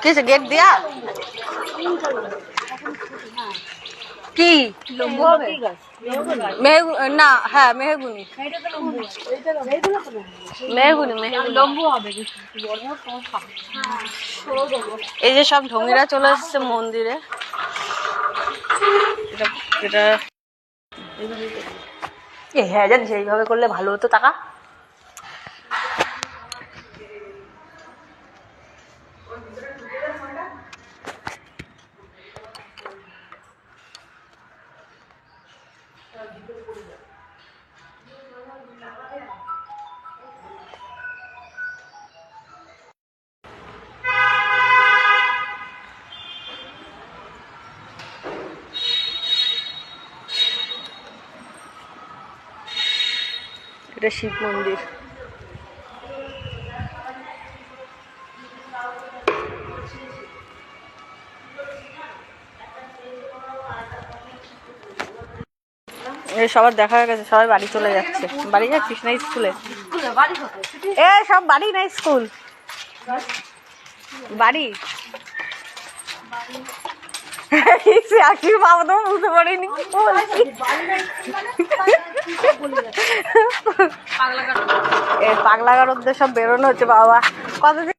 किस गेट दिया কি না হ্যাঁ মেহগুনি লম্বু হবে এই যে সব ঢঙ্গিরা চলে এসেছে মন্দিরে এটা হ্যাঁ জানিস এইভাবে করলে ভালো হতো টাকা এটা শিব মন্দির এই সবার দেখা হয়ে গেছে সবাই বাড়ি চলে যাচ্ছে বাড়ি যাচ্ছিস না স্কুলে এ সব বাড়ি না স্কুল বাড়ি বাবা তো বুঝতে পারিনি পাগলা গারদদের সব বেরোনো হচ্ছে বাবা কতদিন